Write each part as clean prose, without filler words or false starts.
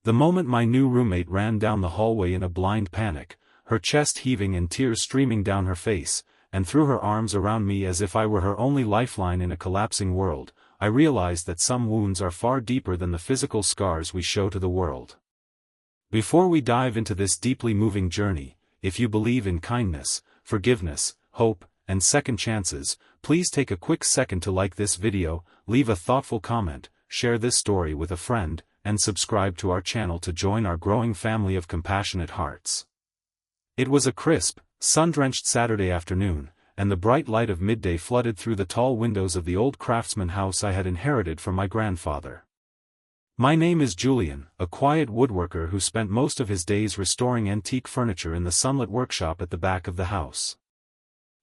The moment my new roommate ran down the hallway in a blind panic, her chest heaving and tears streaming down her face, and threw her arms around me as if I were her only lifeline in a collapsing world, I realized that some wounds are far deeper than the physical scars we show to the world. Before we dive into this deeply moving journey, if you believe in kindness, forgiveness, hope, and second chances, please take a quick second to like this video, leave a thoughtful comment, share this story with a friend, and subscribe to our channel to join our growing family of compassionate hearts. It was a crisp, sun-drenched Saturday afternoon, and the bright light of midday flooded through the tall windows of the old craftsman house I had inherited from my grandfather. My name is Julian, a quiet woodworker who spent most of his days restoring antique furniture in the sunlit workshop at the back of the house.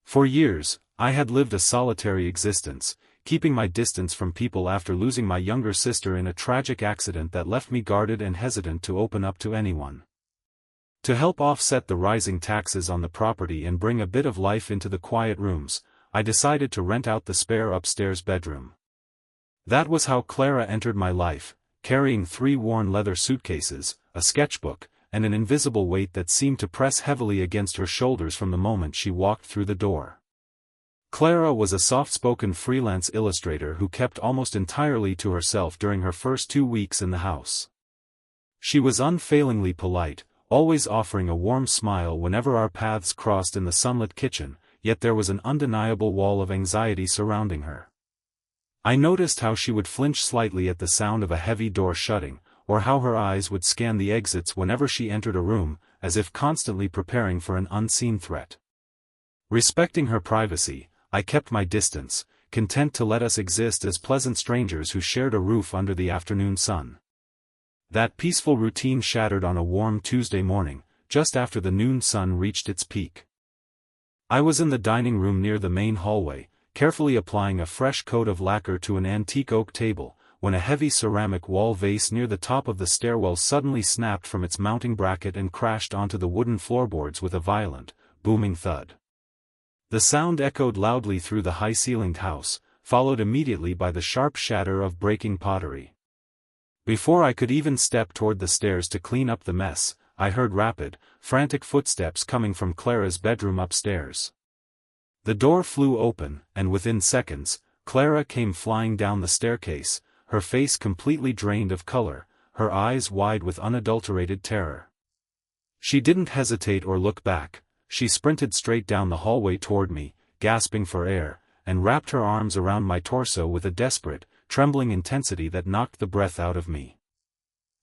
For years, I had lived a solitary existence, keeping my distance from people after losing my younger sister in a tragic accident that left me guarded and hesitant to open up to anyone. To help offset the rising taxes on the property and bring a bit of life into the quiet rooms, I decided to rent out the spare upstairs bedroom. That was how Clara entered my life, carrying 3 worn leather suitcases, a sketchbook, and an invisible weight that seemed to press heavily against her shoulders from the moment she walked through the door. Clara was a soft-spoken freelance illustrator who kept almost entirely to herself during her first 2 weeks in the house. She was unfailingly polite, always offering a warm smile whenever our paths crossed in the sunlit kitchen, yet there was an undeniable wall of anxiety surrounding her. I noticed how she would flinch slightly at the sound of a heavy door shutting, or how her eyes would scan the exits whenever she entered a room, as if constantly preparing for an unseen threat. Respecting her privacy, I kept my distance, content to let us exist as pleasant strangers who shared a roof under the afternoon sun. That peaceful routine shattered on a warm Tuesday morning, just after the noon sun reached its peak. I was in the dining room near the main hallway, carefully applying a fresh coat of lacquer to an antique oak table, when a heavy ceramic wall vase near the top of the stairwell suddenly snapped from its mounting bracket and crashed onto the wooden floorboards with a violent, booming thud. The sound echoed loudly through the high-ceilinged house, followed immediately by the sharp shatter of breaking pottery. Before I could even step toward the stairs to clean up the mess, I heard rapid, frantic footsteps coming from Clara's bedroom upstairs. The door flew open, and within seconds, Clara came flying down the staircase, her face completely drained of color, her eyes wide with unadulterated terror. She didn't hesitate or look back, she sprinted straight down the hallway toward me, gasping for air, and wrapped her arms around my torso with a desperate, trembling intensity that knocked the breath out of me.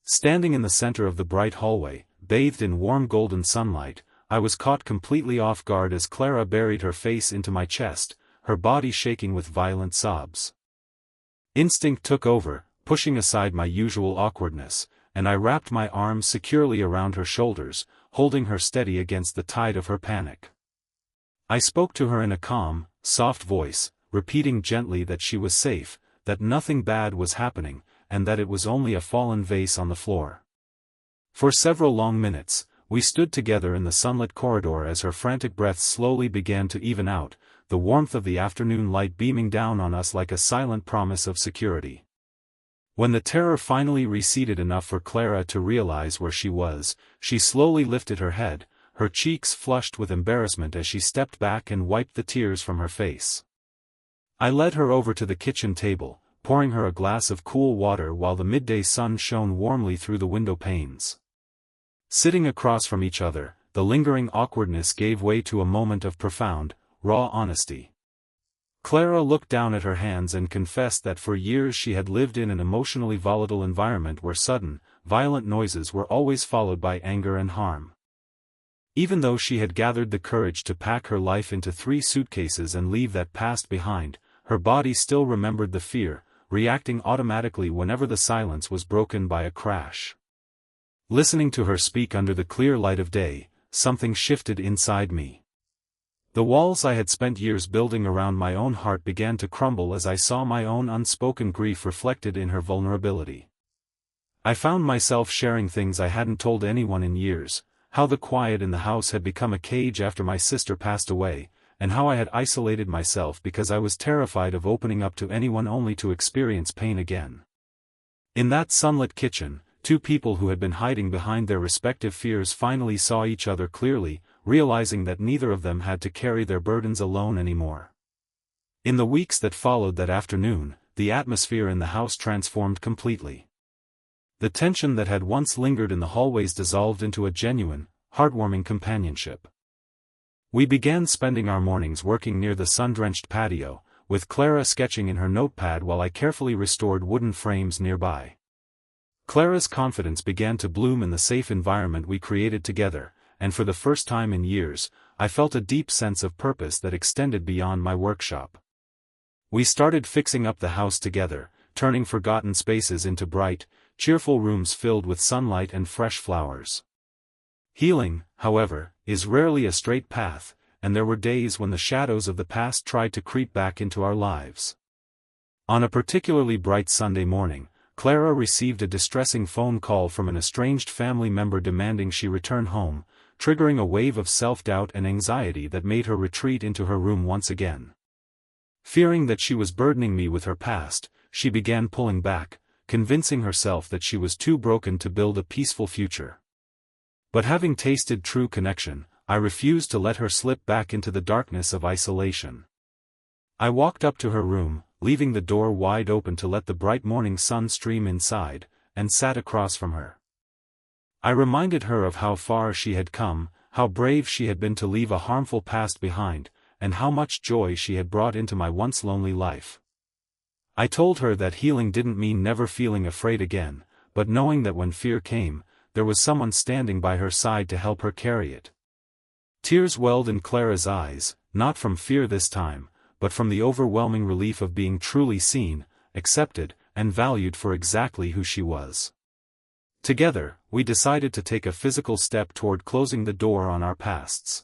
Standing in the center of the bright hallway, bathed in warm golden sunlight, I was caught completely off guard as Clara buried her face into my chest, her body shaking with violent sobs. Instinct took over, pushing aside my usual awkwardness, and I wrapped my arms securely around her shoulders, holding her steady against the tide of her panic. I spoke to her in a calm, soft voice, repeating gently that she was safe, that nothing bad was happening, and that it was only a fallen vase on the floor. For several long minutes, we stood together in the sunlit corridor as her frantic breaths slowly began to even out, the warmth of the afternoon light beaming down on us like a silent promise of security. When the terror finally receded enough for Clara to realize where she was, she slowly lifted her head, her cheeks flushed with embarrassment as she stepped back and wiped the tears from her face. I led her over to the kitchen table, pouring her a glass of cool water while the midday sun shone warmly through the window panes. Sitting across from each other, the lingering awkwardness gave way to a moment of profound, raw honesty. Clara looked down at her hands and confessed that for years she had lived in an emotionally volatile environment where sudden, violent noises were always followed by anger and harm. Even though she had gathered the courage to pack her life into 3 suitcases and leave that past behind, her body still remembered the fear, reacting automatically whenever the silence was broken by a crash. Listening to her speak under the clear light of day, something shifted inside me. The walls I had spent years building around my own heart began to crumble as I saw my own unspoken grief reflected in her vulnerability. I found myself sharing things I hadn't told anyone in years, how the quiet in the house had become a cage after my sister passed away, and how I had isolated myself because I was terrified of opening up to anyone only to experience pain again. In that sunlit kitchen, two people who had been hiding behind their respective fears finally saw each other clearly, realizing that neither of them had to carry their burdens alone anymore. In the weeks that followed that afternoon, the atmosphere in the house transformed completely. The tension that had once lingered in the hallways dissolved into a genuine, heartwarming companionship. We began spending our mornings working near the sun-drenched patio, with Clara sketching in her notepad while I carefully restored wooden frames nearby. Clara's confidence began to bloom in the safe environment we created together, and for the first time in years, I felt a deep sense of purpose that extended beyond my workshop. We started fixing up the house together, turning forgotten spaces into bright, cheerful rooms filled with sunlight and fresh flowers. Healing, however, is rarely a straight path, and there were days when the shadows of the past tried to creep back into our lives. On a particularly bright Sunday morning, Clara received a distressing phone call from an estranged family member demanding she return home, triggering a wave of self-doubt and anxiety that made her retreat into her room once again. Fearing that she was burdening me with her past, she began pulling back, convincing herself that she was too broken to build a peaceful future. But having tasted true connection, I refused to let her slip back into the darkness of isolation. I walked up to her room, leaving the door wide open to let the bright morning sun stream inside, and sat across from her. I reminded her of how far she had come, how brave she had been to leave a harmful past behind, and how much joy she had brought into my once lonely life. I told her that healing didn't mean never feeling afraid again, but knowing that when fear came, there was someone standing by her side to help her carry it. Tears welled in Clara's eyes, not from fear this time, but from the overwhelming relief of being truly seen, accepted, and valued for exactly who she was. Together, we decided to take a physical step toward closing the door on our pasts.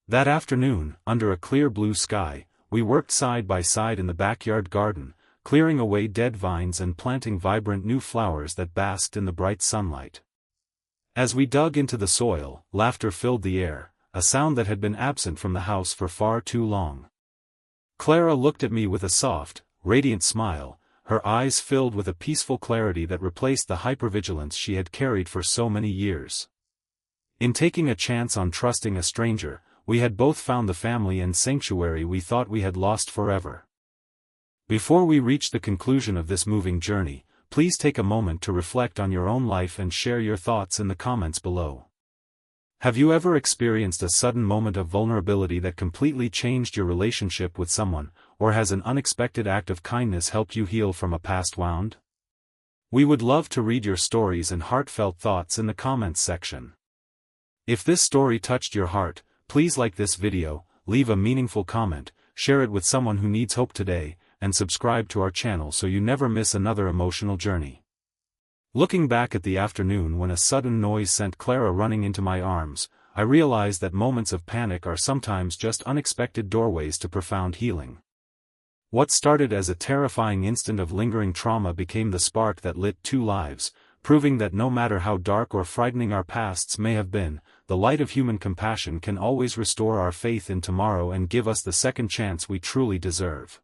That afternoon, under a clear blue sky, we worked side by side in the backyard garden, clearing away dead vines and planting vibrant new flowers that basked in the bright sunlight. As we dug into the soil, laughter filled the air, a sound that had been absent from the house for far too long. Clara looked at me with a soft, radiant smile, her eyes filled with a peaceful clarity that replaced the hypervigilance she had carried for so many years. In taking a chance on trusting a stranger, we had both found the family and sanctuary we thought we had lost forever. Before we reach the conclusion of this moving journey, please take a moment to reflect on your own life and share your thoughts in the comments below. Have you ever experienced a sudden moment of vulnerability that completely changed your relationship with someone, or has an unexpected act of kindness helped you heal from a past wound? We would love to read your stories and heartfelt thoughts in the comments section. If this story touched your heart, please like this video, leave a meaningful comment, share it with someone who needs hope today, and subscribe to our channel so you never miss another emotional journey. Looking back at the afternoon when a sudden noise sent Clara running into my arms, I realized that moments of panic are sometimes just unexpected doorways to profound healing. What started as a terrifying instant of lingering trauma became the spark that lit two lives, proving that no matter how dark or frightening our pasts may have been, the light of human compassion can always restore our faith in tomorrow and give us the second chance we truly deserve.